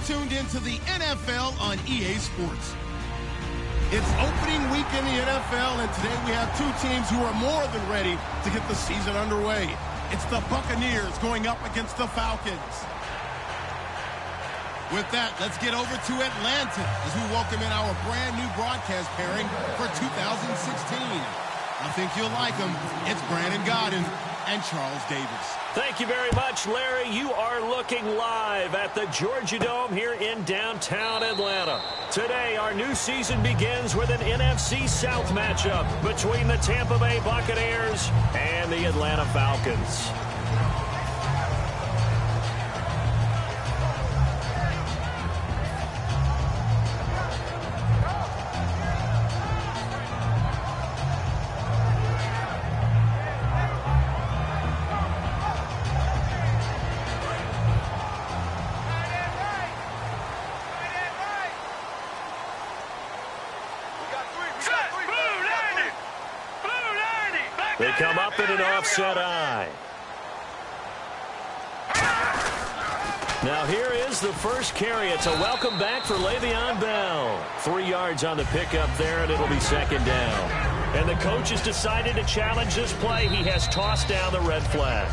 tuned into the NFL on EA Sports. It's opening week in the NFL, and today we have two teams who are more than ready to get the season underway. It's the Buccaneers going up against the Falcons. With that, let's get over to Atlanta as we welcome in our brand new broadcast pairing for 2016. I think you'll like them. It's Brandon Godden and Charles Davis. Thank you very much, Larry. You are looking live at the Georgia Dome here in downtown Atlanta. Today, our new season begins with an NFC South matchup between the Tampa Bay Buccaneers and the Atlanta Falcons. They come up in an offset eye. Now here is the first carry. It's a welcome back for Le'Veon Bell. 3 yards on the pickup there, and it'll be second down. And the coach has decided to challenge this play. He has tossed down the red flag.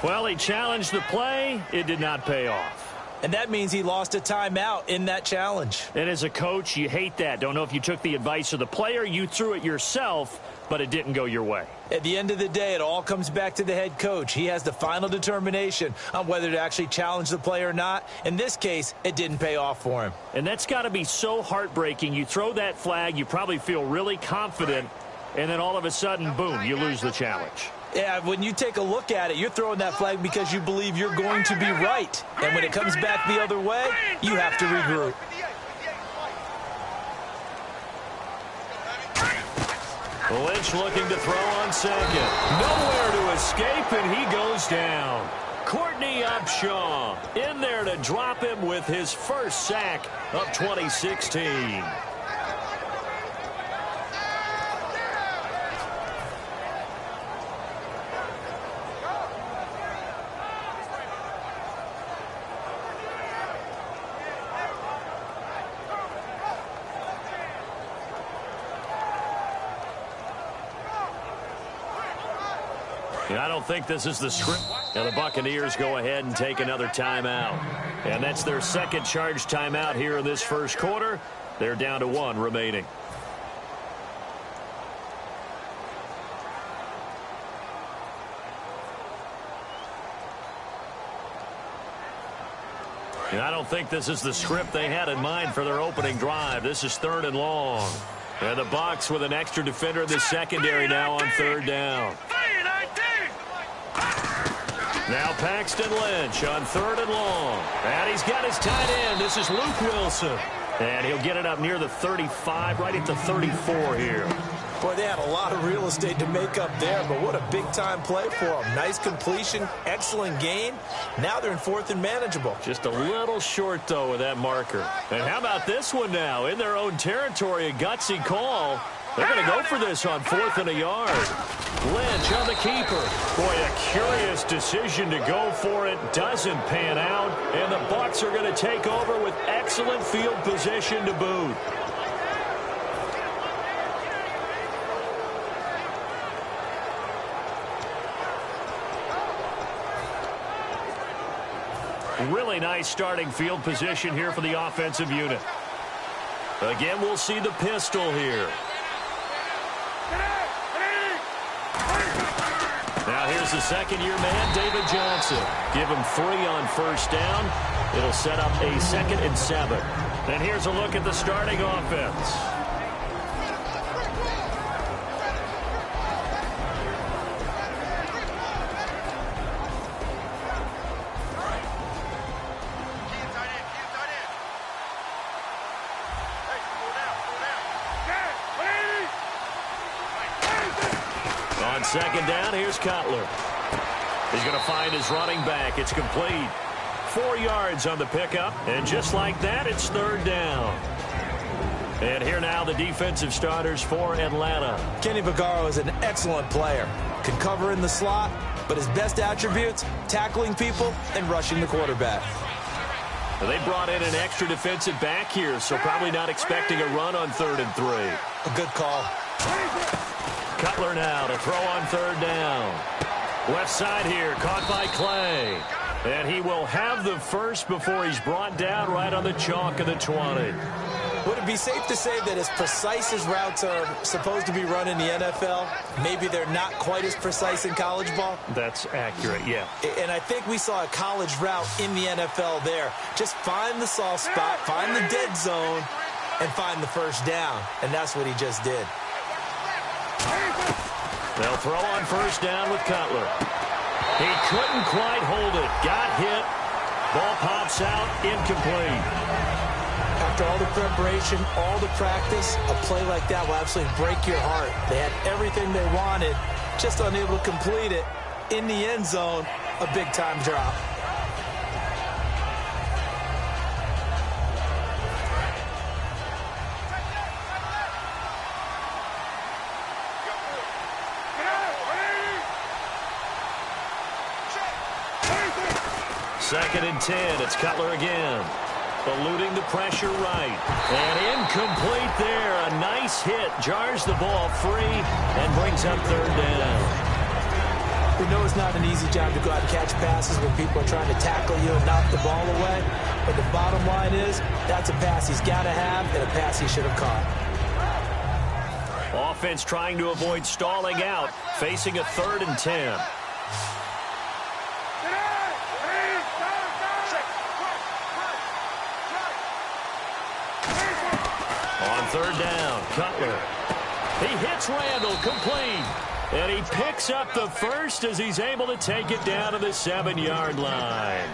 Well, he challenged the play. It did not pay off. And that means he lost a timeout in that challenge. And as a coach, you hate that. Don't know if you took the advice of the player, you threw it yourself, but it didn't go your way. At the end of the day, it all comes back to the head coach. He has the final determination on whether to actually challenge the play or not. In this case, it didn't pay off for him. And that's got to be so heartbreaking. You throw that flag, you probably feel really confident, and then all of a sudden, boom, you lose the challenge. Yeah, when you take a look at it, you're throwing that flag because you believe you're going to be right. And when it comes back the other way, you have to regroup. Lynch looking to throw on second. Nowhere to escape, and he goes down. Courtney Upshaw in there to drop him with his first sack of 2016. I don't think this is the script. Now the Buccaneers go ahead and take another timeout. And that's their second charge timeout here in this first quarter. They're down to 1 remaining. And I don't think this is the script they had in mind for their opening drive. This is 3rd and long. And the Bucs with an extra defender in the secondary now on 3rd down. Now Paxton Lynch on 3rd and long. And he's got his tight end. This is Luke Wilson. And he'll get it up near the 35, right at the 34 here. Boy, they had a lot of real estate to make up there, but what a big-time play for them. Nice completion, excellent gain. Now they're in 4th and manageable. Just a little short, though, with that marker. And how about this one now? In their own territory, a gutsy call. They're going to go for this on 4th and a yard. Lynch on the keeper. Boy, a curious decision to go for it. Doesn't pan out. And the Bucs are going to take over with excellent field position to boot. Really nice starting field position here for the offensive unit. Again, we'll see the pistol here. Now here's the second-year man, David Johnson. Give him 3 on first down. It'll set up a 2nd and 7. And here's a look at the starting offense. On second down, here's Cutler. He's going to find his running back. It's complete. 4 yards on the pickup, and just like that, it's 3rd down. And here now the defensive starters for Atlanta. Kenny Vaccaro is an excellent player. Can cover in the slot, but his best attributes, tackling people and rushing the quarterback. Well, they brought in an extra defensive back here, so probably not expecting a run on 3rd and 3. A good call. Cutler now to throw on 3rd down. Left side here, caught by Clay. And he will have the first before he's brought down right on the chalk of the 20. Would it be safe to say that as precise as routes are supposed to be run in the NFL, maybe they're not quite as precise in college ball? That's accurate, yeah. And I think we saw a college route in the NFL there. Just find the soft spot, find the dead zone, and find the first down. And that's what he just did. They'll throw on first down with Cutler. He couldn't quite hold it. Got hit. Ball pops out, incomplete. After all the preparation, all the practice, a play like that will absolutely break your heart. They had everything they wanted, just unable to complete it. In the end zone, a big-time drop. Second and 10. It's Cutler again. Eluding the pressure right. And incomplete there. A nice hit. Jars the ball free and brings up 3rd down. We know it's not an easy job to go out and catch passes when people are trying to tackle you and knock the ball away. But the bottom line is, that's a pass he's got to have and a pass he should have caught. Offense trying to avoid stalling out, facing a 3rd and 10. On 3rd down, Cutler. He hits Randall, complete. And he picks up the first as he's able to take it down to the 7-yard line.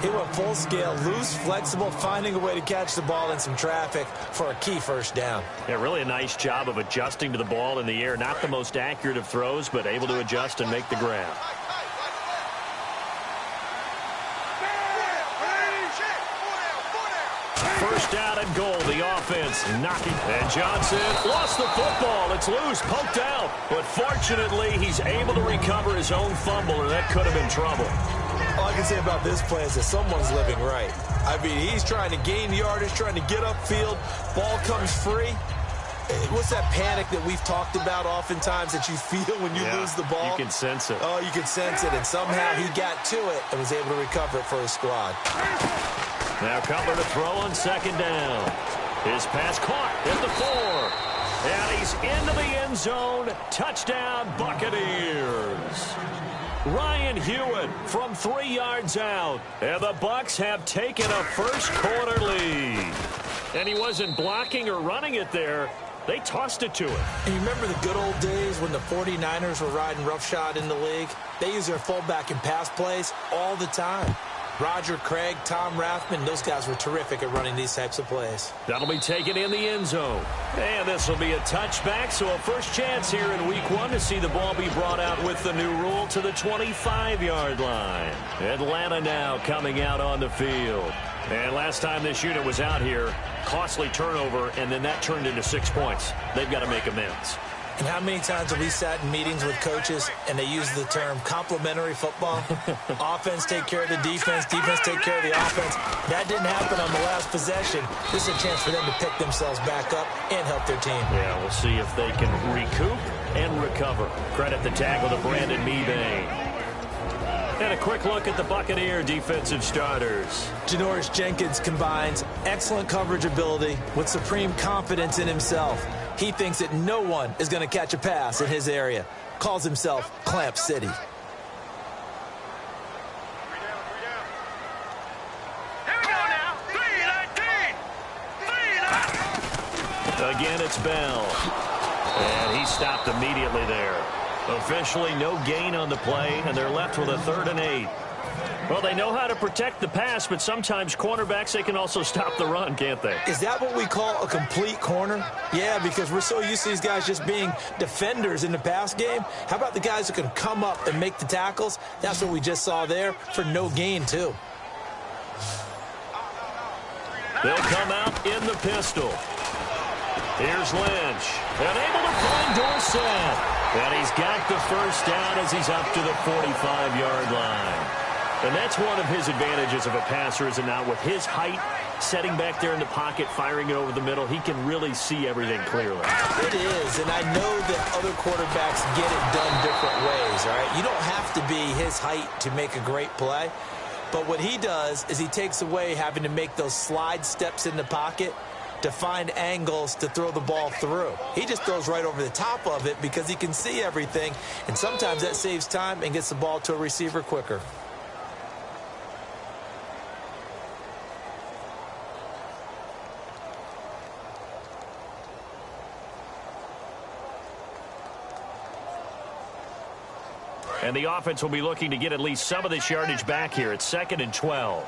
He went full scale, loose, flexible, finding a way to catch the ball in some traffic for a key first down. Yeah, really a nice job of adjusting to the ball in the air. Not the most accurate of throws, but able to adjust and make the grab. First down and goal, the offense knocking. And Johnson lost the football. It's loose, poked out. But fortunately, he's able to recover his own fumble, or that could have been trouble. All I can say about this play is that someone's living right. I mean, he's trying to gain yardage, trying to get upfield. Ball comes free. What's that panic that we've talked about oftentimes that you feel when you lose the ball? You can sense it. Oh, you can sense it. And somehow he got to it and was able to recover it for his squad. Now Cutler to throw on 2nd down. His pass caught at the 4. And he's into the end zone. Touchdown, Buccaneers. Ryan Hewitt from 3 yards out. And the Bucs have taken a first-quarter lead. And he wasn't blocking or running it there. They tossed it to him. And you remember the good old days when the 49ers were riding roughshod in the league? They used their fullback in pass plays all the time. Roger Craig, Tom Rathman, those guys were terrific at running these types of plays. That'll be taken in the end zone. And this will be a touchback, so a first chance here in week 1 to see the ball be brought out with the new rule to the 25-yard line. Atlanta now coming out on the field. And last time this unit was out here, costly turnover, and then that turned into 6 points. They've got to make amends. And how many times have we sat in meetings with coaches and they use the term complementary football? Offense take care of the defense, defense take care of the offense. That didn't happen on the last possession. This is a chance for them to pick themselves back up and help their team. Yeah, we'll see if they can recoup and recover. Credit the tackle to Brandon Mebane. And a quick look at the Buccaneer defensive starters. Janoris Jenkins combines excellent coverage ability with supreme confidence in himself. He thinks that no one is going to catch a pass in his area. Calls himself Clamp City. Again, it's Bell. And he stopped immediately there. Officially no gain on the play, and they're left with a 3rd and 8. Well, they know how to protect the pass, but sometimes cornerbacks, they can also stop the run, can't they? Is that what we call a complete corner? Yeah, because we're so used to these guys just being defenders in the pass game. How about the guys who can come up and make the tackles? That's what we just saw there for no gain, too. They'll come out in the pistol. Here's Lynch. And able to find Dorsett. And he's got the first down as he's up to the 45-yard line. And that's one of his advantages of a passer, is it not? With his height, setting back there in the pocket, firing it over the middle, he can really see everything clearly. It is, and I know that other quarterbacks get it done different ways, all right? You don't have to be his height to make a great play. But what he does is he takes away having to make those slide steps in the pocket to find angles to throw the ball through. He just throws right over the top of it because he can see everything, and sometimes that saves time and gets the ball to a receiver quicker. And the offense will be looking to get at least some of this yardage back here. It's 2nd and 12.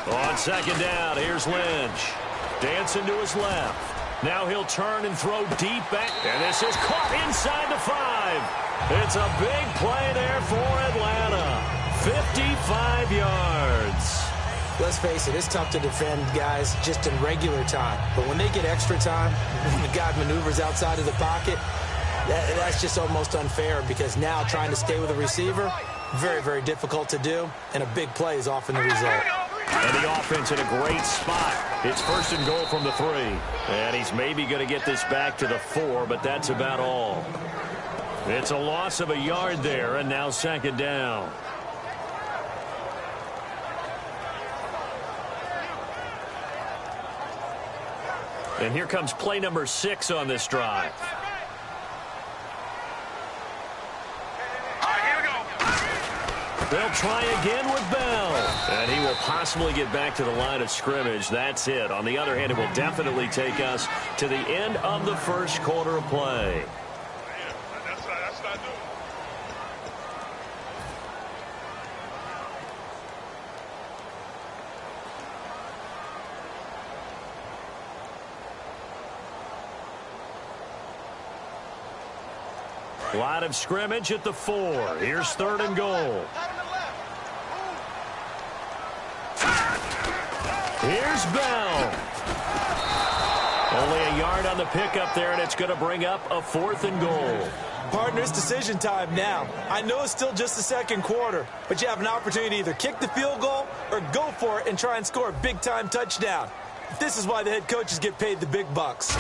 On 2nd down, here's Lynch. Dancing to his left. Now he'll turn and throw deep back. And this is caught inside the 5. It's a big play there for Atlanta. 55 yards. Let's face it, it's tough to defend guys just in regular time. But when they get extra time, when the guy maneuvers outside of the pocket, that's just almost unfair, because now trying to stay with a receiver, very, very difficult to do, and a big play is often the result. And the offense in a great spot. It's 1st and goal from the 3. And he's maybe going to get this back to the 4, but that's about all. It's a loss of a yard there, and now 2nd down. And here comes play number 6 on this drive. They'll try again with Bell. And he will possibly get back to the line of scrimmage. That's it. On the other hand, it will definitely take us to the end of the first quarter of play. Line of scrimmage at the 4. Here's 3rd and goal. Here's Bell. Only a yard on the pickup there, and it's going to bring up a 4th and goal. Partner, it's decision time now. I know it's still just the 2nd quarter, but you have an opportunity to either kick the field goal or go for it and try and score a big-time touchdown. This is why the head coaches get paid the big bucks.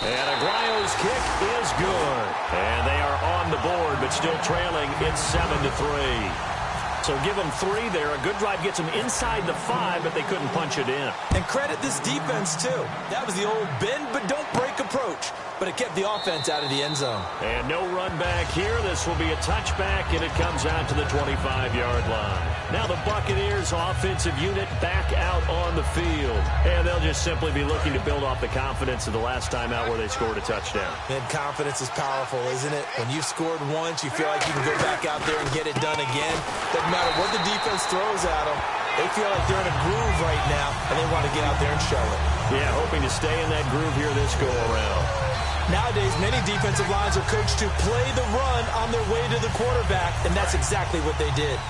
And Aguayo's kick is good. And they are on the board, but still trailing. It's 7-3. So give them 3 there. A good drive gets them inside the 5, but they couldn't punch it in. And credit this defense, too. That was the old bend but don't break approach. But it kept the offense out of the end zone. And no run back here. This will be a touchback, and it comes out to the 25-yard line. Now the Buccaneers offensive unit back out on the field. And they'll just simply be looking to build off the confidence of the last time out where they scored a touchdown. And confidence is powerful, isn't it? When you've scored once, you feel like you can go back out there and get it done again. Doesn't matter what the defense throws at them. They feel like they're in a groove right now, and they want to get out there and show it. Yeah, hoping to stay in that groove here this go-around. Nowadays, many defensive lines are coached to play the run on their way to the quarterback, and that's exactly what they did.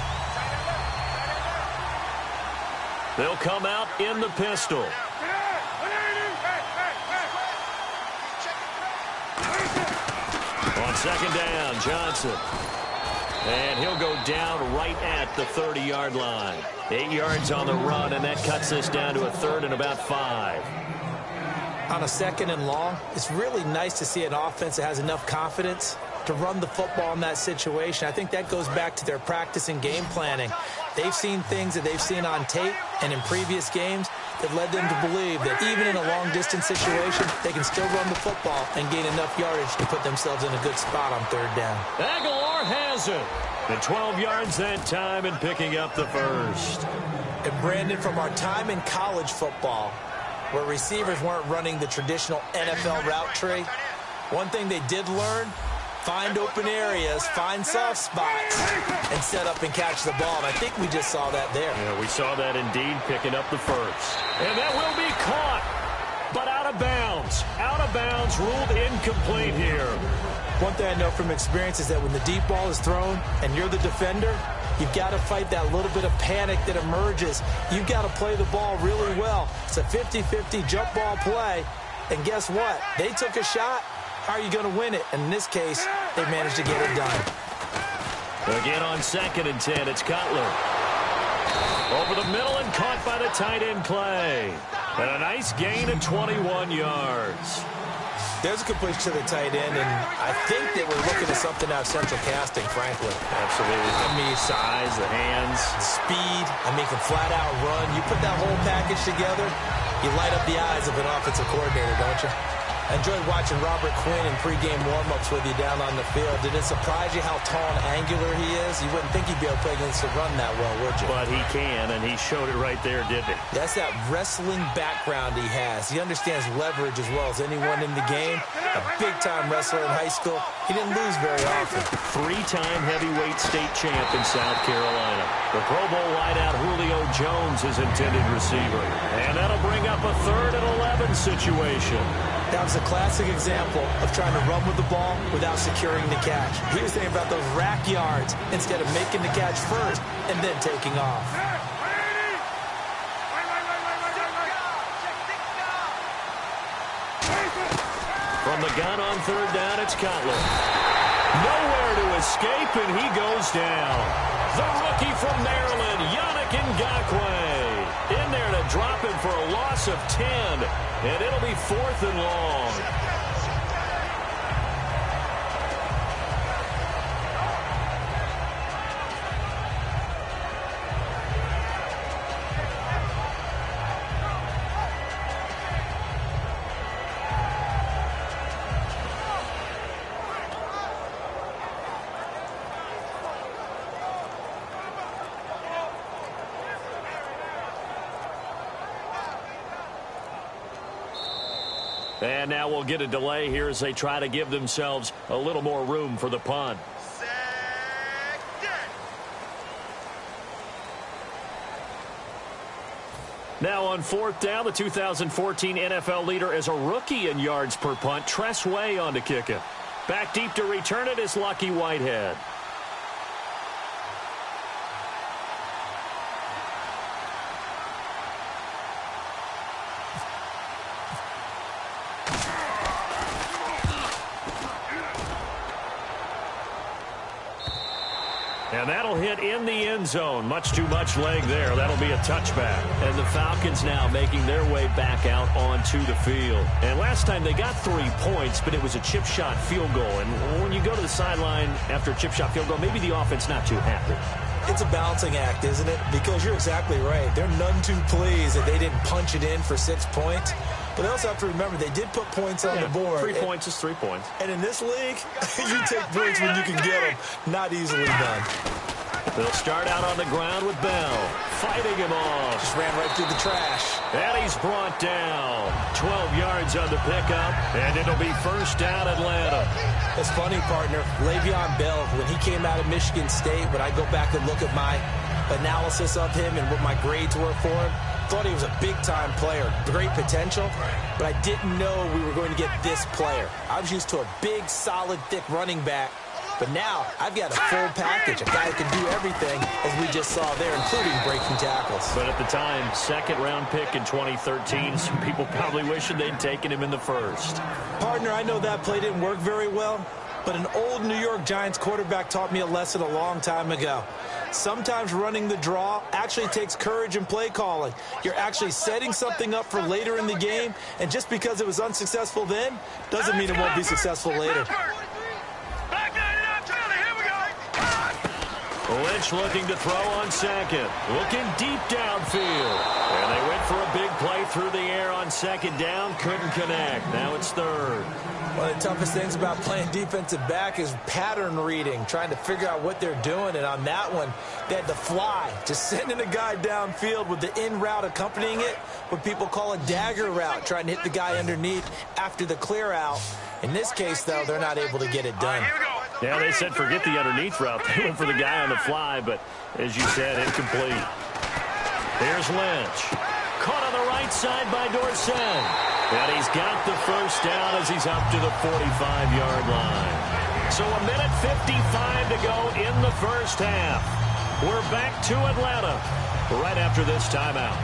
They'll come out in the pistol. On second down, Johnson. And he'll go down right at the 30-yard line. 8 yards on the run, and that cuts this down to a 3rd and about 5. On a 2nd and long, it's really nice to see an offense that has enough confidence to run the football in that situation. I think that goes back to their practice and game planning. They've seen things that they've seen on tape and in previous games that led them to believe that even in a long-distance situation, they can still run the football and gain enough yardage to put themselves in a good spot on 3rd down. Aguilar has it. And 12 yards that time and picking up the 1st. And Brandon, from our time in college football, where receivers weren't running the traditional NFL route tree, one thing they did learn, find open areas, find soft spots, and set up and catch the ball. And I think we just saw that there. Yeah, we saw that indeed, picking up the 1st. And that will be caught, but out of bounds. Out of bounds, ruled incomplete here. One thing I know from experience is that when the deep ball is thrown and you're the defender, you've got to fight that little bit of panic that emerges. You've got to play the ball really well. It's a 50-50 jump ball play. And guess what? They took a shot. How are you going to win it? And in this case, they managed to get it done. Again on 2nd and 10, it's Cutler. Over the middle and caught by the tight end Clay. And a nice gain of 21 yards. There's a completion to the tight end, and I think that we're looking at something out of central casting, frankly. Absolutely. I mean, size, the hands. Speed. I mean, can flat out run. You put that whole package together, you light up the eyes of an offensive coordinator, don't you? I enjoyed watching Robert Quinn in pregame warm-ups with you down on the field. Did it surprise you how tall and angular he is? You wouldn't think he'd be able to play against the run that well, would you? But he can, and he showed it right there, didn't he? That's that wrestling background he has. He understands leverage as well as anyone in the game. A big-time wrestler in high school. He didn't lose very often. 3-time heavyweight state champ in South Carolina. The Pro Bowl wideout Julio Jones is intended receiver. And that'll bring up a 3rd and 11 situation. That was a classic example of trying to run with the ball without securing the catch. He was thinking about those rack yards instead of making the catch first and then taking off. From the gun on 3rd down, it's Cutler. Nowhere to escape, and he goes down. The rookie from Maryland, Yannick Ngakoue. In there to drop him for a loss of 10, and it'll be 4th and long. And now we'll get a delay here as they try to give themselves a little more room for the punt. Now on 4th down, the 2014 NFL leader is a rookie in yards per punt. Tress Way on to kick it. Back deep to return it is Lucky Whitehead. And that'll hit in the end zone. Much too much leg there. That'll be a touchback. And the Falcons now making their way back out onto the field. And last time they got 3 points, but it was a chip shot field goal. And when you go to the sideline after a chip shot field goal, maybe the offense not too happy. It's a balancing act, isn't it? Because you're exactly right. They're none too pleased that they didn't punch it in for 6 points. But they also have to remember they did put points on the board. 3 points is 3 points. And in this league, you take points when you can get them. Not easily done. They'll start out on the ground with Bell. Fighting him off. Just ran right through the trash. And he's brought down. 12 yards on the pickup. And it'll be first down Atlanta. It's funny, partner. Le'Veon Bell, when he came out of Michigan State, when I go back and look at my analysis of him and what my grades were for him, thought he was a big-time player, great potential, but I didn't know we were going to get this player. I was used to a big, solid, thick running back, but now I've got a full package, a guy who can do everything, as we just saw there, including breaking tackles. But at the time, second-round pick in 2013, some people probably wishing they'd taken him in the first. Partner, I know that play didn't work very well, but an old New York Giants quarterback taught me a lesson a long time ago. Sometimes running the draw actually takes courage and play calling. You're actually setting something up for later in the game, and just because it was unsuccessful then doesn't mean it won't be successful later. Lynch looking to throw on second. Looking deep downfield. And they went for a big play through the air on second down. Couldn't connect. Now it's third. One of the toughest things about playing defensive back is pattern reading, trying to figure out what they're doing. And on that one, they had to fly, just sending a guy downfield with the in route accompanying it, what people call a dagger route, trying to hit the guy underneath after the clear out. In this case, though, they're not able to get it done. Yeah, they said forget the underneath route. They went for the guy on the fly, but as you said, incomplete. Here's Lynch. Caught on the right side by Dorsett. And he's got the first down as he's up to the 45-yard line. So a minute 55 to go in the first half. We're back to Atlanta right after this timeout.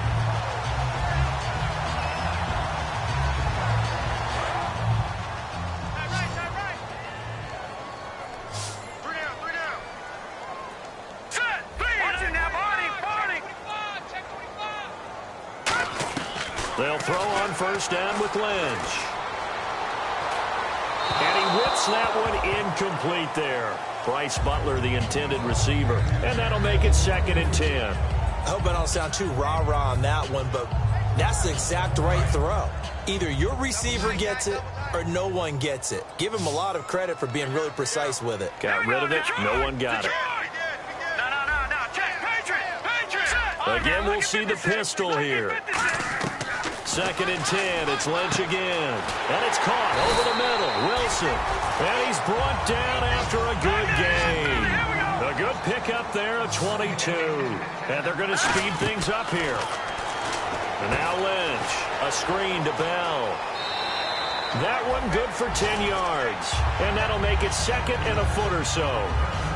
They'll throw on first down with Lynch. And he whips that one incomplete there. Bryce Butler, the intended receiver. And that'll make it 2nd and 10. I hope I don't sound too rah-rah on that one, but that's the exact right throw. Either your receiver gets it or no one gets it. Give him a lot of credit for being really precise with it. Got rid of it. No one got it. Again, we'll see the pistol here. 2nd and 10. It's Lynch again. And it's caught over the middle. Wilson. And he's brought down after a good gain. A good pickup there of 22. And they're going to speed things up here. And now Lynch. A screen to Bell. That one good for 10 yards. And that'll make it 2nd and a foot or so.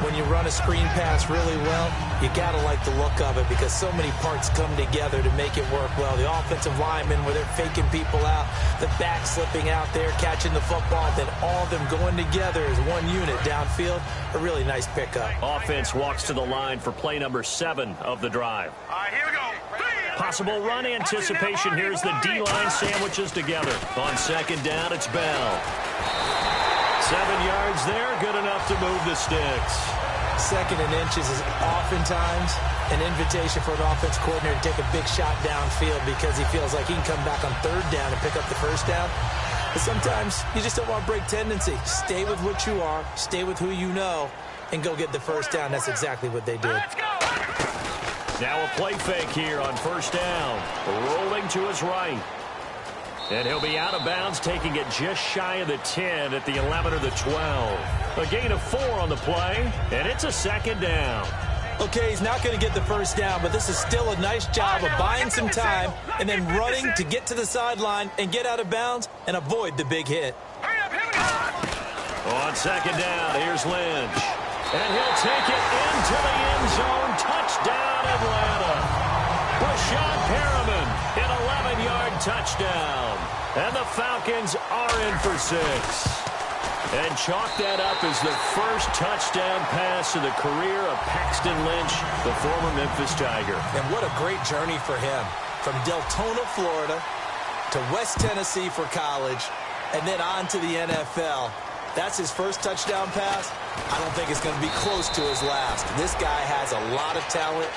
When you run a screen pass really well, you got to like the look of it because so many parts come together to make it work well. The offensive linemen, where they're faking people out, the back slipping out there, catching the football, then all of them going together as one unit downfield. A really nice pickup. Offense walks to the line for play number 7 of the drive. All right, here we go. Possible run anticipation. Here's the D-line sandwiches together. On 2nd down, it's Bell. 7 yards there, good enough to move the sticks. 2nd and inches is oftentimes an invitation for an offense coordinator to take a big shot downfield because he feels like he can come back on 3rd down and pick up the first down. But sometimes you just don't want to break tendency. Stay with what you are, stay with who you know, and go get the first down. That's exactly what they did. Let's go. Now a play fake here on 1st down. Rolling to his right. And he'll be out of bounds, taking it just shy of the 10 at the 11 or the 12. A gain of 4 on the play, and it's a 2nd down. Okay, he's not going to get the first down, but this is still a nice job of buying some time and then running to get to the sideline and get out of bounds and avoid the big hit. Hurry up, here we go. On 2nd down, here's Lynch. And he'll take it into the end zone. Touchdown, Atlanta. Rashad Perriman, an 11-yard touchdown. And the Falcons are in for 6. And chalk that up as the first touchdown pass of the career of Paxton Lynch, the former Memphis Tiger. And what a great journey for him. From Deltona, Florida, to West Tennessee for college, and then on to the NFL. That's his first touchdown pass. I don't think it's going to be close to his last. This guy has a lot of talent.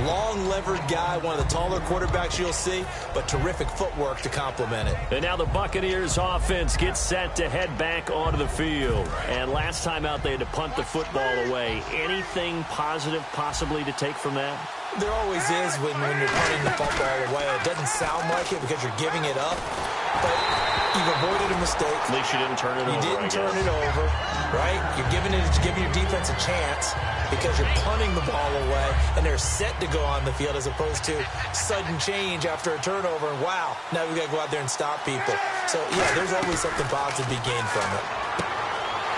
Long-levered guy, one of the taller quarterbacks you'll see, but terrific footwork to complement it. And now the Buccaneers offense gets set to head back onto the field. And last time out, they had to punt the football away. Anything positive possibly to take from that? There always is when you're punting the football away. It doesn't sound like it because you're giving it up, but you've avoided a mistake. At least you didn't turn it over. You didn't turn it over, right? You're giving your defense a chance because you're punting the ball away, and they're set to go on the field as opposed to sudden change after a turnover, and wow, now we've got to go out there and stop people. So, yeah, there's always something positive to be gained from it.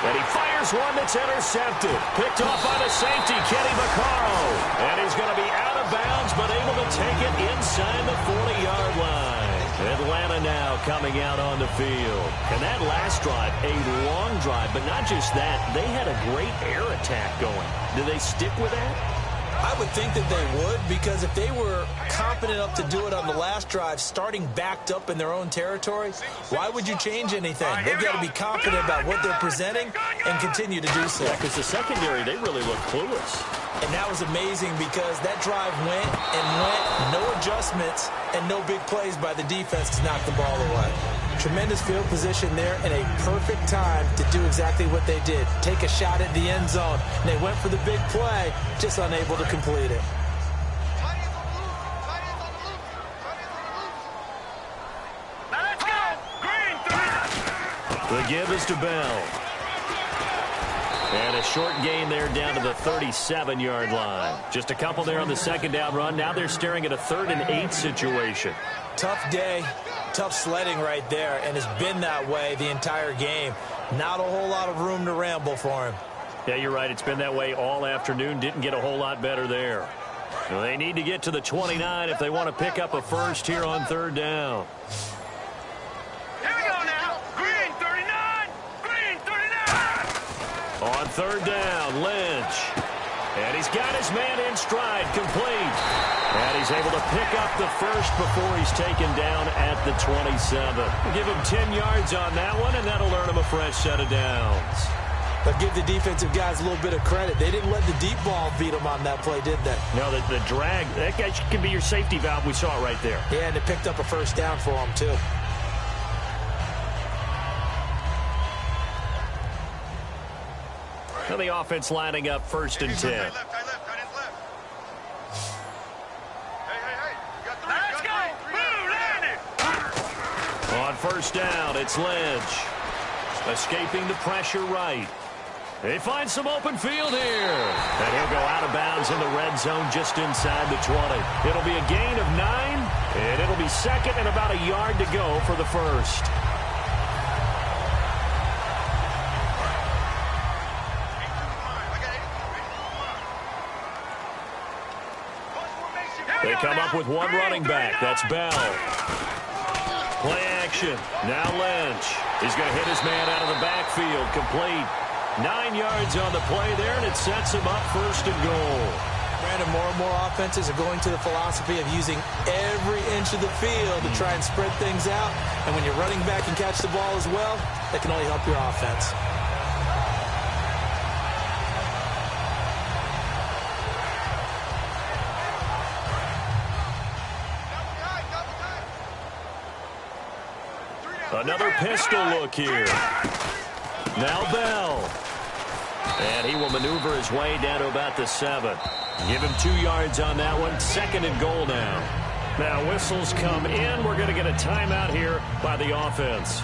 And he fires one that's intercepted. Picked off by the safety, Kenny Vaccaro. And he's going to be out of bounds, but able to take it inside the 40-yard line. Atlanta now coming out on the field. And that last drive, a long drive, but not just that. They had a great air attack going. Do they stick with that? I would think that they would, because if they were confident enough to do it on the last drive, starting backed up in their own territory, why would you change anything? They've got to be confident about what they're presenting and continue to do so. Yeah, because the secondary, they really look clueless. And that was amazing because that drive went and went, no adjustments, and no big plays by the defense to knock the ball away. Tremendous field position there and a perfect time to do exactly what they did. Take a shot at the end zone. And they went for the big play, just unable to complete it. Let's go! Green 3. The give is to Bell. And a short gain there down to the 37-yard line. Just a couple there on the second down run. Now they're staring at a 3rd and 8 situation. Tough day, tough sledding right there, and it's been that way the entire game. Not a whole lot of room to ramble for him. Yeah, you're right. It's been that way all afternoon. Didn't get a whole lot better there. Well, they need to get to the 29 if they want to pick up a first here on 3rd down. Here we go now. Green 39. Green 39. On 3rd down, Lynch. And he's got his man in stride, complete. And he's able to pick up the first before he's taken down at the 27. We'll give him 10 yards on that one, and that'll earn him a fresh set of downs. But give the defensive guys a little bit of credit. They didn't let the deep ball beat them on that play, did they? No, the drag, that guy can be your safety valve. We saw it right there. Yeah, and they picked up a first down for them, too. Now the offense lining up 1st and 10. Left, left. Hey. You got 3. Let's go. Blue landed. On 1st down, it's Lynch. Escaping the pressure right. They find some open field here. And he'll go out of bounds in the red zone just inside the 20. It'll be a gain of 9, and it'll be 2nd and about a yard to go for the first. They come up with one running back. That's Bell. Play action. Now Lynch. He's going to hit his man out of the backfield. Complete. 9 yards on the play there, and it sets him up 1st and goal. Brandon, more and more offenses are going to the philosophy of using every inch of the field to try and spread things out. And when you're running back and catch the ball as well, that can only help your offense. Another pistol look here. Now Bell. And he will maneuver his way down to about the 7. Give him 2 yards on that one. 2nd and goal now. Now whistles come in. We're going to get a timeout here by the offense.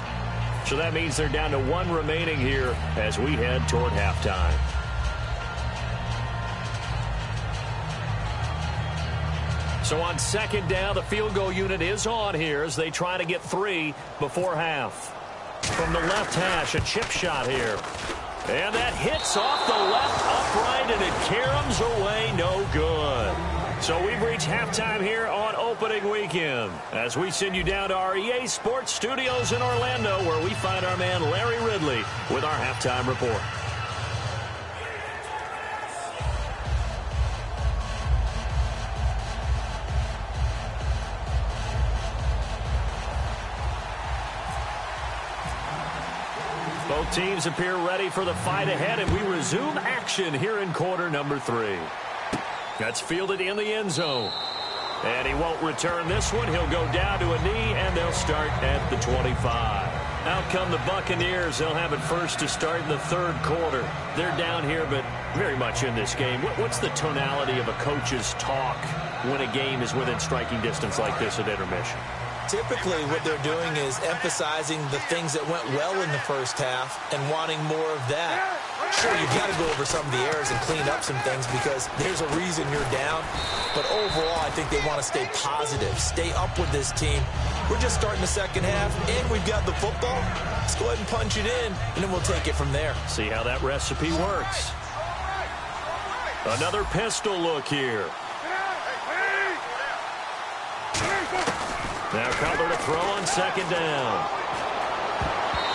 So that means they're down to 1 remaining here as we head toward halftime. So on 2nd down, the field goal unit is on here as they try to get 3 before half. From the left hash, a chip shot here. And that hits off the left upright, and it caroms away, no good. So we've reached halftime here on opening weekend as we send you down to our EA Sports Studios in Orlando, where we find our man Larry Ridley with our halftime report. Both teams appear ready for the fight ahead, and we resume action here in quarter number 3. That's fielded in the end zone. And he won't return this one. He'll go down to a knee, and they'll start at the 25. Out come the Buccaneers. They'll have it first to start in the third quarter. They're down here, but very much in this game. What's the tonality of a coach's talk when a game is within striking distance like this at intermission? Typically, what they're doing is emphasizing the things that went well in the first half and wanting more of that. Sure, you've got to go over some of the errors and clean up some things because there's a reason you're down. But overall, I think they want to stay positive, stay up with this team. We're just starting the second half, and we've got the football. Let's go ahead and punch it in, and then we'll take it from there. See how that recipe works. Another pistol look here. Now Cutler to throw on second down.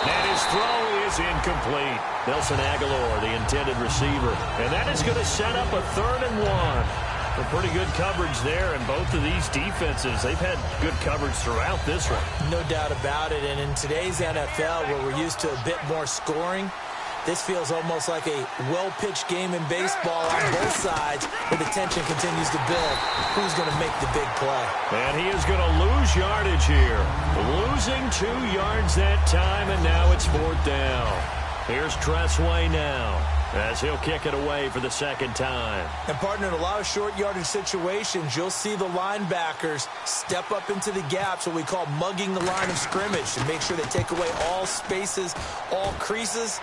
And his throw is incomplete. Nelson Aguilar, the intended receiver. And that is going to set up a 3rd and 1. A pretty good coverage there, and both of these defenses, they've had good coverage throughout this one. No doubt about it, and in today's NFL, where we're used to a bit more scoring, this feels almost like a well-pitched game in baseball on both sides, where the tension continues to build. Who's going to make the big play? And he is going to lose yardage here. Losing 2 yards that time, and now it's 4th down. Here's Tressway now, as he'll kick it away for the second time. And, partner, in a lot of short yardage situations, you'll see the linebackers step up into the gaps, what we call mugging the line of scrimmage, to make sure they take away all spaces, all creases.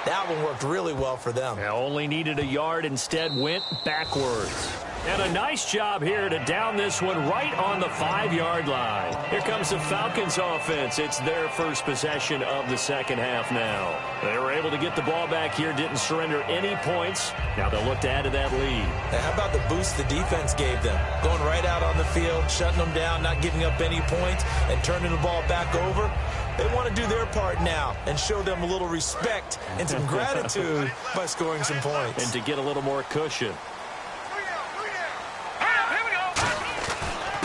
That one worked really well for them. Now only needed a yard, instead went backwards. And a nice job here to down this one right on the 5-yard line. Here comes the Falcons offense. It's their first possession of the second half now. They were able to get the ball back here, didn't surrender any points. Now they'll look to add to that lead. Now, how about the boost the defense gave them? Going right out on the field, shutting them down, not giving up any points, and turning the ball back over. They want to do their part now and show them a little respect and some gratitude by scoring some points. And to get a little more cushion.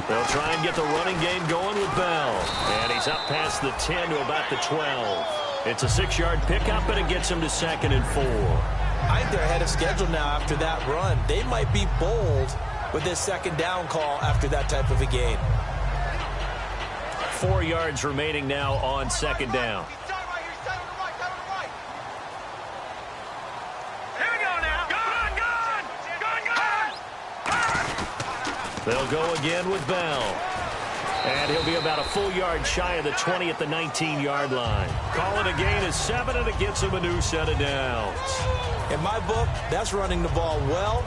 They'll try and get the running game going with Bell. And he's up past the 10 to about the 12. It's a 6-yard pickup, and it gets him to 2nd and 4. I think they're ahead of schedule now after that run. They might be bold with this second down call after that type of a game. 4 yards remaining now on second down. They'll go again with Bell. And he'll be about a full yard shy of the 20 at the 19-yard line. Call it a gain of 7, and it gets him a new set of downs. In my book, that's running the ball well,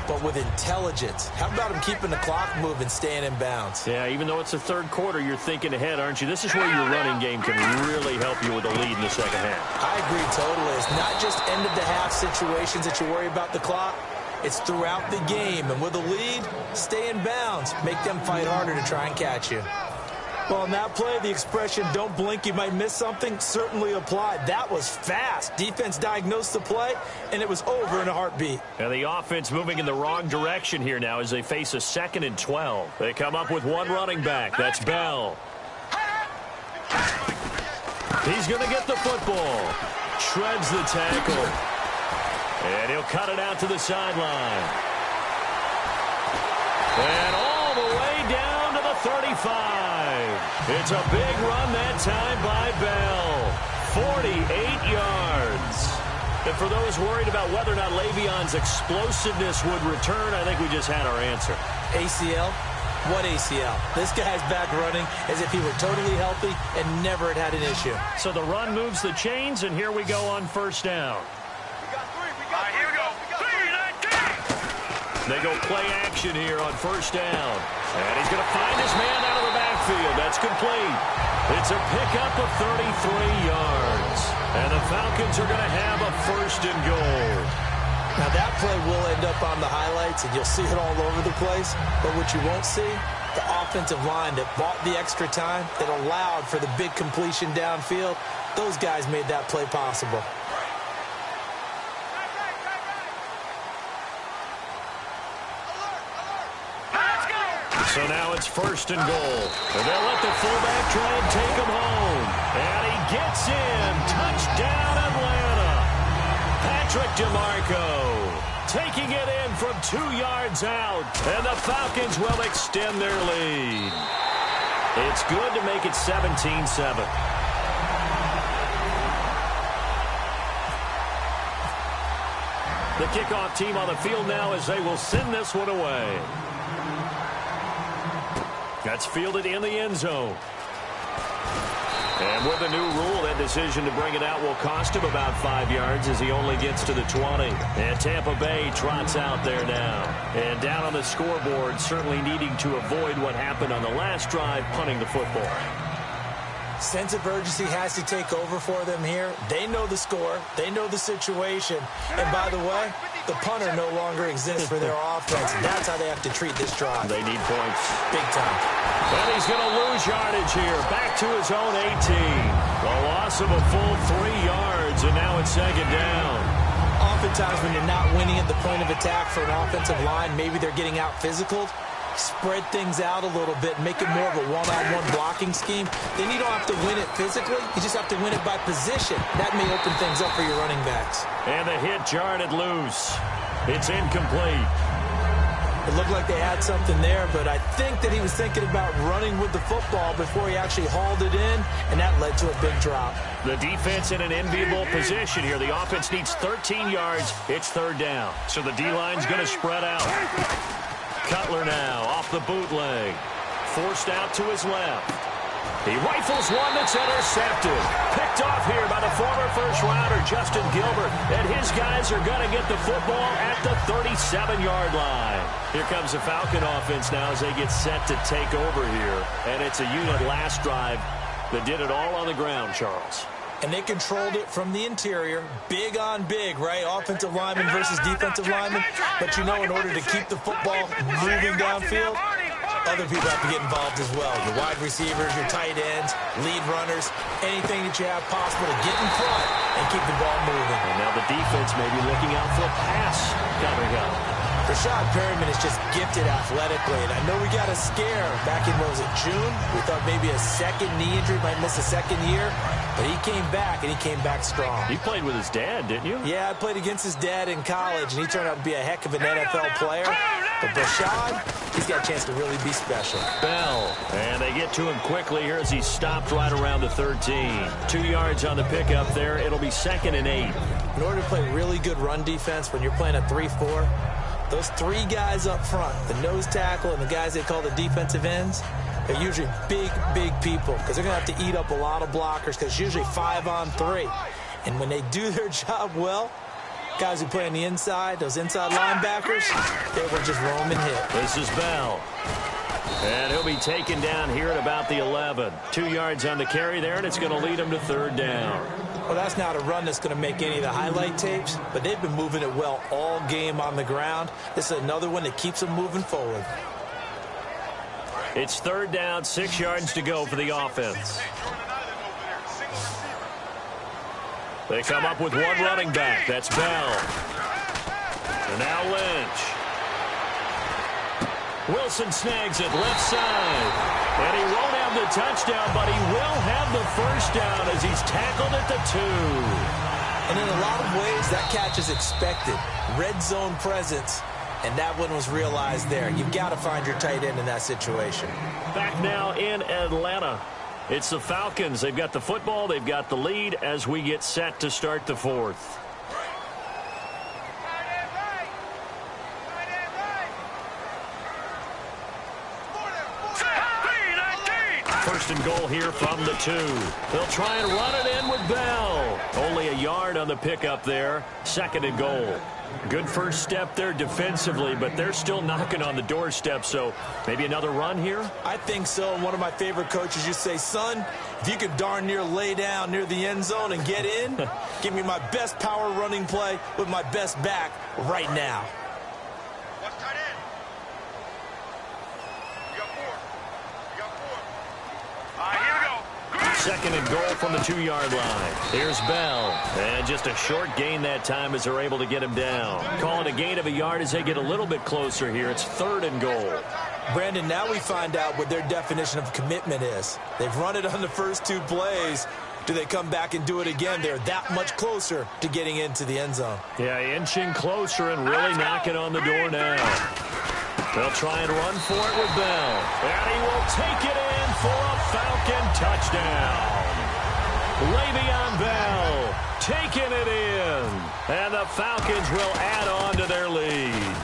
but with intelligence. How about him keeping the clock moving, staying in bounds? Yeah, even though it's the third quarter, you're thinking ahead, aren't you? This is where your running game can really help you with a lead in the second half. I agree totally. It's not just end-of-the-half situations that you worry about the clock. It's throughout the game. And with a lead, stay in bounds. Make them fight harder to try and catch you. Well, in that play, the expression, don't blink, you might miss something, certainly applied. That was fast. Defense diagnosed the play, and it was over in a heartbeat. And the offense moving in the wrong direction here now as they face a 2nd and 12. They come up with one running back. That's Bell. He's going to get the football. Shreds the tackle. And he'll cut it out to the sideline. And all the way down to the 35. It's a big run that time by Bell. 48 yards. And for those worried about whether or not Le'Veon's explosiveness would return, I think we just had our answer. ACL? What ACL? This guy's back running as if he were totally healthy and never had an issue. So the run moves the chains, and here we go on first down. They go play action here on first down. And he's going to find his man out of the backfield. That's complete. It's a pickup of 33 yards. And the Falcons are going to have a 1st and goal. Now that play will end up on the highlights, and you'll see it all over the place. But what you won't see, the offensive line that bought the extra time, that allowed for the big completion downfield, those guys made that play possible. So now it's 1st and goal. And they'll let the fullback try and take him home. And he gets in. Touchdown, Atlanta. Patrick DeMarco taking it in from 2 yards out. And the Falcons will extend their lead. It's good to make it 17-7. The kickoff team on the field now as they will send this one away. That's fielded in the end zone. And with the new rule, that decision to bring it out will cost him about 5 yards as he only gets to the 20. And Tampa Bay trots out there now. And down on the scoreboard, certainly needing to avoid what happened on the last drive, punting the football. Sense of urgency has to take over for them here. They know the score. They know the situation. And by the way, the punter no longer exists for their offense. That's how they have to treat this drive. They need points. Big time. And he's going to lose yardage here. Back to his own 18. A loss of a full 3 yards, and now it's 2nd down. Oftentimes when you're not winning at the point of attack for an offensive line, maybe they're getting out physical. Spread things out a little bit, make it more of a one-on-one blocking scheme. Then you don't have to win it physically. You just have to win it by position. That may open things up for your running backs. And the hit jarred it loose. It's incomplete. It looked like they had something there, but I think that he was thinking about running with the football before he actually hauled it in, and that led to a big drop. The defense in an enviable position here. The offense needs 13 yards. It's 3rd down. So the D-line's going to spread out. Cutler now off the bootleg. Forced out to his left. He rifles one that's intercepted. Picked off here by the former first-rounder, Justin Gilbert. And his guys are going to get the football at the 37-yard line. Here comes the Falcon offense now as they get set to take over here. And it's a unit last drive that did it all on the ground, Charles. And they controlled it from the interior. Big on big, right? Offensive lineman versus defensive lineman. But you know, in order to keep the football moving downfield, other people have to get involved as well. Your wide receivers, your tight ends, lead runners, anything that you have possible to get in front and keep the ball moving. And now the defense may be looking out for a pass coming up. Rashad Perryman is just gifted athletically, and I know we got a scare back in, what was it, June? We thought maybe a second knee injury, might miss a second year, but he came back, and he came back strong. You played with his dad, didn't you? Yeah, I played against his dad in college, and he turned out to be a heck of an NFL player. But Rashad, he's got a chance to really be special. Bell, and they get to him quickly here as he stopped right around the 13. 2 yards on the pickup there. It'll be 2nd and 8. In order to play really good run defense when you're playing a 3-4, those 3 guys up front, the nose tackle and the guys they call the defensive ends, they're usually big, big people because they're going to have to eat up a lot of blockers because it's usually 5 on 3. And when they do their job well, guys who play on the inside, those inside linebackers, they will just roam and hit. This is Bell. And he'll be taken down here at about the 11. 2 yards on the carry there, and it's going to lead him to 3rd down. Well, that's not a run that's going to make any of the highlight tapes, but they've been moving it well all game on the ground. This is another one that keeps them moving forward. It's 3rd down, 6 yards to go for the offense. They come up with one running back. That's Bell. And now Lynch. Wilson snags it left side. And he won't have the touchdown, but he will have the first down as he's tackled at the 2. And in a lot of ways, that catch is expected. Red zone presence, and that one was realized there. You've got to find your tight end in that situation. Back now in Atlanta. It's the Falcons. They've got the football. They've got the lead as we get set to start the 4th. First and goal here from the 2. They'll try and run it in with Bell. Only a yard on the pickup there. 2nd and goal. Good first step there defensively, but they're still knocking on the doorstep, so maybe another run here? I think so. And one of my favorite coaches used to say, son, if you could darn near lay down near the end zone and get in, give me my best power running play with my best back right now. Watch tight end. You got 4. You got 4. All right, here we go. Second and goal from the 2-yard line. Here's Bell. And just a short gain that time as they're able to get him down. Call it a gain of a yard as they get a little bit closer here. It's 3rd and goal. Brandon, now we find out what their definition of commitment is. They've run it on the first 2 plays. Do they come back and do it again? They're that much closer to getting into the end zone. Yeah, inching closer and really knocking on the door now. They'll try and run for it with Bell. And he will take it in for a Falcon touchdown. Le'Veon Bell taking it in. And the Falcons will add on to their lead.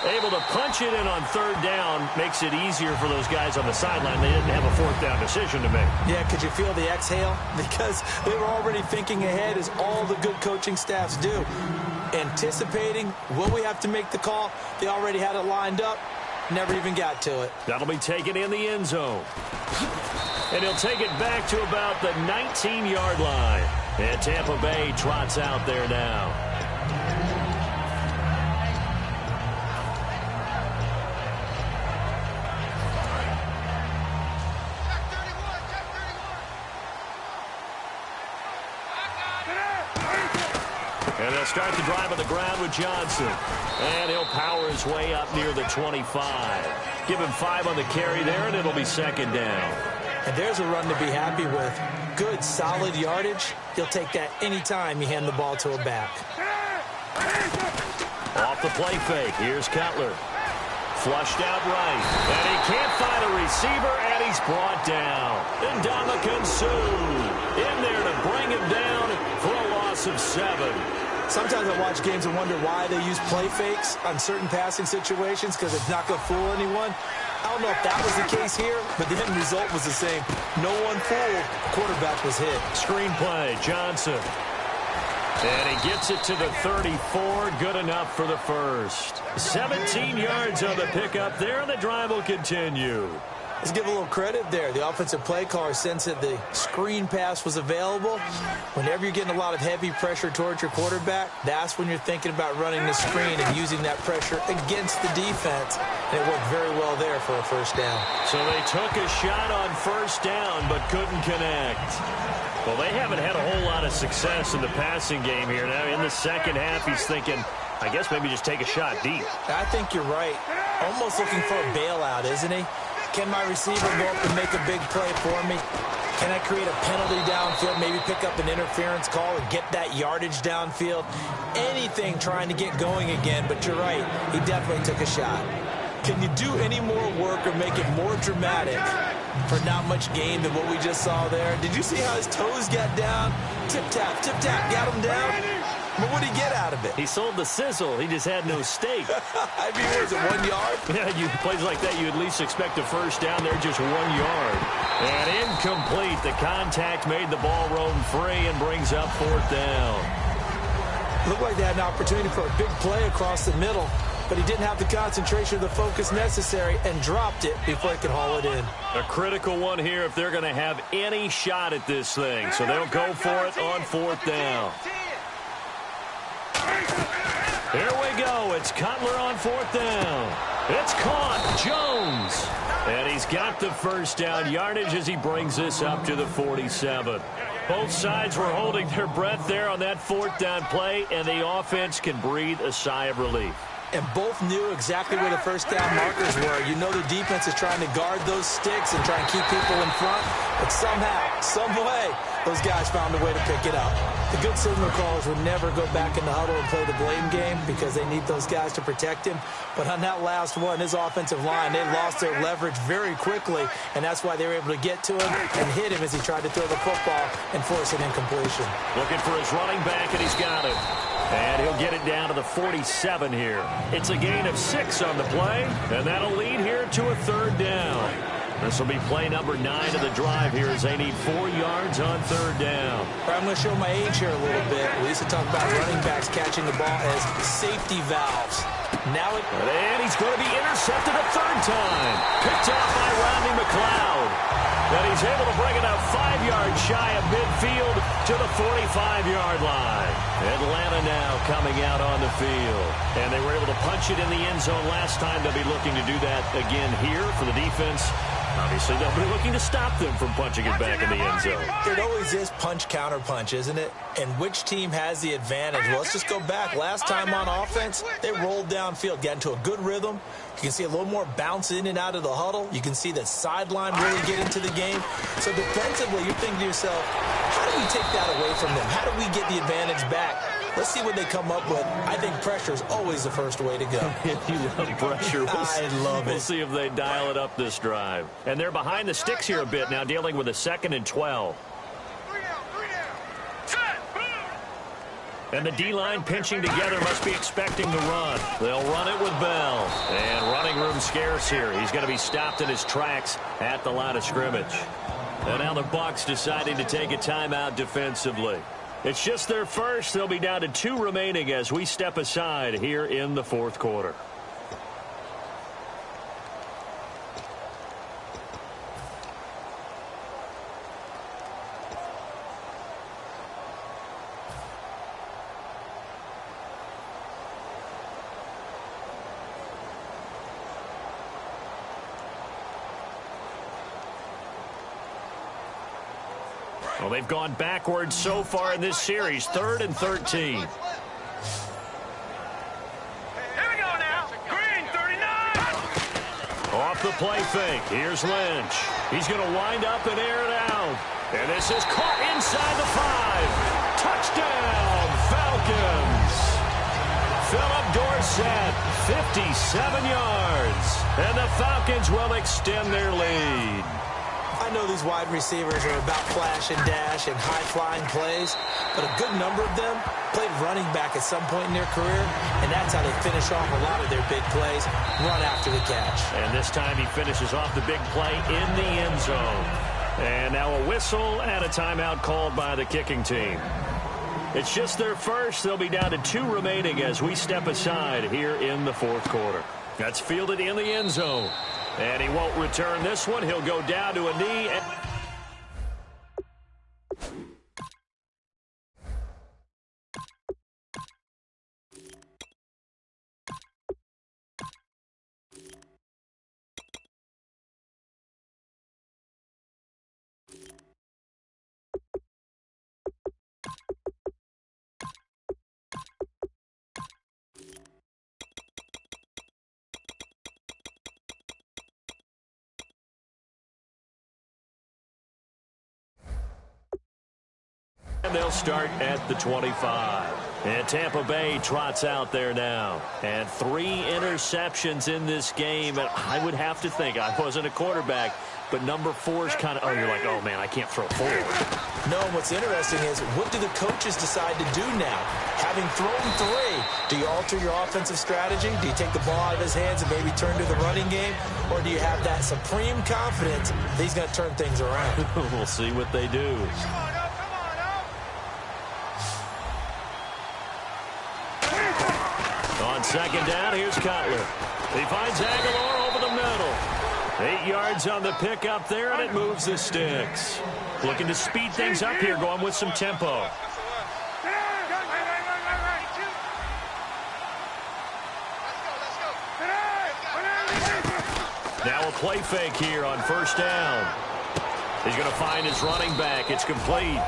Able to punch it in on 3rd down makes it easier for those guys on the sideline. They didn't have a 4th down decision to make. Yeah, could you feel the exhale? Because they were already thinking ahead, as all the good coaching staffs do. Anticipating, will we have to make the call? They already had it lined up. Never even got to it. That'll be taken in the end zone. And he'll take it back to about the 19-yard line. And Tampa Bay trots out there now. And they'll start the drive on the ground with Johnson. And he'll power his way up near the 25. Give him 5 on the carry there, and it'll be 2nd down. And there's a run to be happy with. Good, solid yardage. He'll take that anytime you hand the ball to a back. Off the play fake. Here's Cutler. Flushed out right. And he can't find a receiver, and he's brought down. Ndamukong Suh in there to bring him down for a loss of 7. Sometimes I watch games and wonder why they use play fakes on certain passing situations, because it's not going to fool anyone. I don't know if that was the case here, but the end result was the same. No one fooled. Quarterback was hit. Screenplay, Johnson. And he gets it to the 34. Good enough for the first. 17 yards on the pickup there, and the drive will continue. Let's give a little credit there. The offensive play caller sensed that the screen pass was available. Whenever you're getting a lot of heavy pressure towards your quarterback, that's when you're thinking about running the screen and using that pressure against the defense. And it worked very well there for a 1st down. So they took a shot on 1st down but couldn't connect. Well, they haven't had a whole lot of success in the passing game here. Now in the 2nd half, he's thinking, I guess maybe just take a shot deep. I think you're right. Almost looking for a bailout, isn't he? Can my receiver go up and make a big play for me? Can I create a penalty downfield, maybe pick up an interference call and get that yardage downfield? Anything trying to get going again, but you're right. He definitely took a shot. Can you do any more work or make it more dramatic for not much gain than what we just saw there? Did you see how his toes got down? Tip-tap, got him down. But what did he get out of it? He sold the sizzle. He just had no steak. I mean, was it 1 yard? Yeah, plays like that, you at least expect a 1st down. They're just 1 yard. And incomplete. The contact made the ball roam free and brings up 4th down. Looked like they had an opportunity for a big play across the middle, but he didn't have the concentration or the focus necessary and dropped it before he could haul it in. A critical one here if they're going to have any shot at this thing. So they'll go for it on 4th down. Here we go. It's Cutler on 4th down. It's caught. Jones. And he's got the 1st down yardage as he brings this up to the 47. Both sides were holding their breath there on that 4th down play, and the offense can breathe a sigh of relief. And both knew exactly where the 1st down markers were. You know the defense is trying to guard those sticks and try and keep people in front. But somehow, some way, those guys found a way to pick it up. The good signal callers would never go back in the huddle and play the blame game because they need those guys to protect him. But on that last one, his offensive line, they lost their leverage very quickly, and that's why they were able to get to him and hit him as he tried to throw the football and force an incompletion. Looking for his running back, and he's got it. And he'll get it down to the 47 here. It's a gain of 6 on the play, and that'll lead here to a 3rd down. This will be play number 9 of the drive here as they need 4 yards on 3rd down. I'm going to show my age here a little bit. We used to talk about running backs catching the ball as safety valves. Now it... And he's going to be intercepted a 3rd time. Picked off by Rodney McLeod. And he's able to bring it up 5 yards shy of midfield to the 45-yard line. Atlanta now coming out on the field. And they were able to punch it in the end zone last time. They'll be looking to do that again here for the defense. Obviously, they'll be looking to stop them from punching it back in the end zone. It always is punch, counter punch, isn't it? And which team has the advantage? Well, let's just go back. Last time on offense, they rolled downfield, got into a good rhythm. You can see a little more bounce in and out of the huddle. You can see the sideline really get into the game. So defensively, you're thinking to yourself, how do we take that away from them? How do we get the advantage back? Let's see what they come up with. I think pressure is always the first way to go. You love pressure. I love it. We'll see if they dial it up this drive. And they're behind the sticks here a bit now, dealing with a 2nd and 12. And the D-line pinching together must be expecting the run. They'll run it with Bell. And running room scarce here. He's going to be stopped in his tracks at the line of scrimmage. And now the Bucs deciding to take a timeout defensively. It's just their first. They'll be down to 2 remaining as we step aside here in the 4th quarter. Well, they've gone backwards so far in this series, 3rd and 13. Here we go now. Green, 39. Off the play fake. Here's Lynch. He's going to wind up and air it out. And this is caught inside the 5. Touchdown, Falcons. Philip Dorsett, 57 yards. And the Falcons will extend their lead. I know these wide receivers are about flash and dash and high-flying plays, but a good number of them played running back at some point in their career, and that's how they finish off a lot of their big plays, run after the catch. And this time he finishes off the big play in the end zone. And now a whistle and a timeout called by the kicking team. It's just their first. They'll be down to 2 remaining as we step aside here in the 4th quarter. That's fielded in the end zone. And he won't return this one. He'll go down to a knee. And they'll start at the 25. And Tampa Bay trots out there now. And 3 interceptions in this game. And I would have to think, I wasn't a quarterback, but number 4 is kind of, you're like, oh, man, I can't throw forward. No, what's interesting is, what do the coaches decide to do now? Having thrown 3, do you alter your offensive strategy? Do you take the ball out of his hands and maybe turn to the running game? Or do you have that supreme confidence that he's going to turn things around? We'll see what they do. On 2nd down, here's Cutler. He finds Aguilar over the middle. 8 yards on the pickup there, and it moves the sticks. Looking to speed things up here, going with some tempo. Now a play fake here on 1st down. He's going to find his running back. It's complete.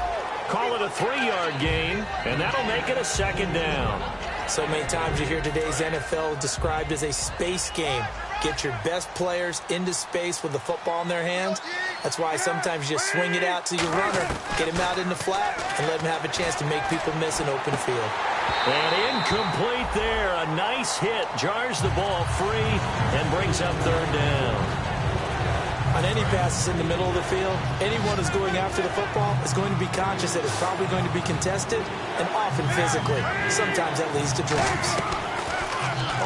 Call it a 3-yard gain, and that'll make it a 2nd down. So many times you hear today's NFL described as a space game. Get your best players into space with the football in their hands. That's why sometimes you just swing it out to your runner, get him out in the flat, and let him have a chance to make people miss an open field. And incomplete there. A nice hit. Jars the ball free and brings up 3rd down. On any passes in the middle of the field, anyone who's going after the football is going to be conscious that it's probably going to be contested and often physically. Sometimes that leads to drops.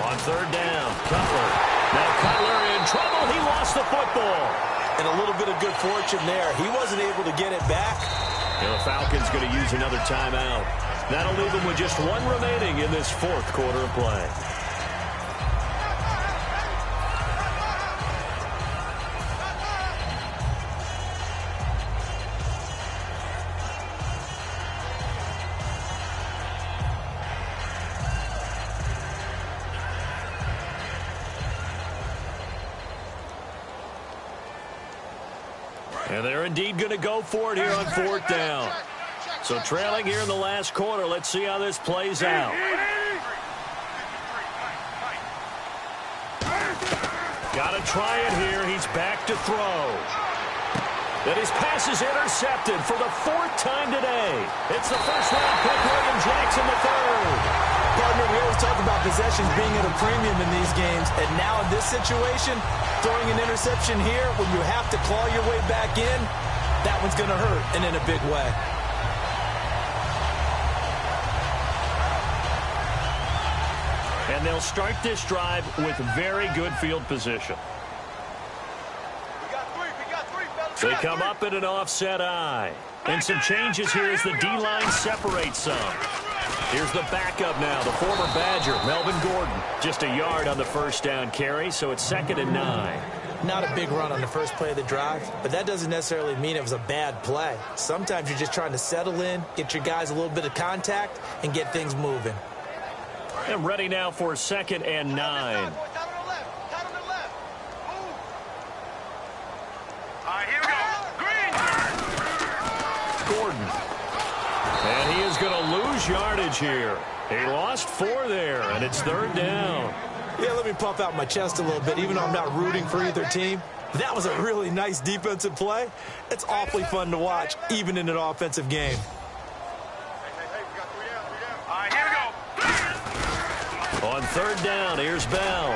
On 3rd down, Cutler. Now Cutler in trouble. He lost the football. And a little bit of good fortune there. He wasn't able to get it back. And the Falcons going to use another timeout. That'll leave them with just 1 remaining in this 4th quarter of play. And they're indeed going to go for it here on 4th down. So trailing here in the last quarter. Let's see how this plays out. Got to try it here. He's back to throw. And his pass is intercepted for the 4th time today. It's the first-round pick, William Jackson, the 3rd. Partner, we always talk about possessions being at a premium in these games. And now in this situation, throwing an interception here when you have to claw your way back in, that one's going to hurt, and in a big way. And they'll start this drive with very good field position. They come up in an offset eye. And some changes here as the D-line separates some. Here's the backup now, the former Badger, Melvin Gordon. Just a yard on the first down carry, so it's 2nd and 9. Not a big run on the first play of the drive, but that doesn't necessarily mean it was a bad play. Sometimes you're just trying to settle in, get your guys a little bit of contact, and get things moving. And ready now for 2nd and 9. Gordon. And he is going to lose yardage here. He lost 4 there, and it's 3rd down. Yeah, let me puff out my chest a little bit, even though I'm not rooting for either team. That was a really nice defensive play. It's awfully fun to watch, even in an offensive game. On 3rd down, here's Bell.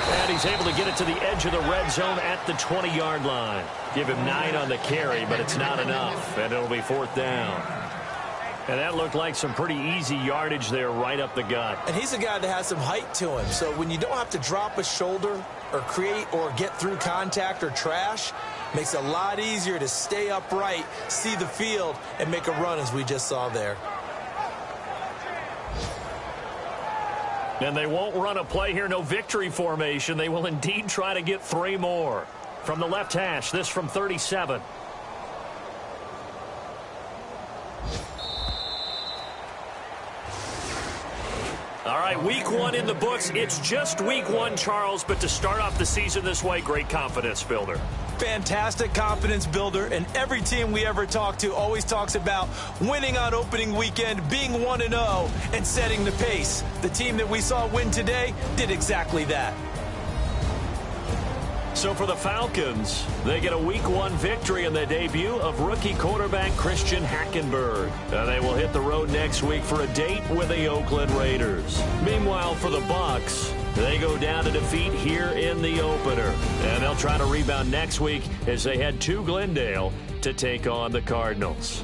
And he's able to get it to the edge of the red zone at the 20-yard line. Give him 9 on the carry, but it's not enough, and it'll be 4th down. And that looked like some pretty easy yardage there right up the gut. And he's a guy that has some height to him, so when you don't have to drop a shoulder or create or get through contact or trash, makes it a lot easier to stay upright, see the field, and make a run as we just saw there. And they won't run a play here, no victory formation. They will indeed try to get 3 more. From the left hash, this from 37. All right, week 1 in the books. It's just week 1, Charles, but to start off the season this way, great confidence builder. Fantastic confidence builder, and every team we ever talk to always talks about winning on opening weekend, being 1-0, and setting the pace. The team that we saw win today did exactly that. So for the Falcons, they get a week 1 victory in the debut of rookie quarterback Christian Hackenberg. They will hit the road next week for a date with the Oakland Raiders. Meanwhile, for the Bucs, they go down to defeat here in the opener. And they'll try to rebound next week as they head to Glendale to take on the Cardinals.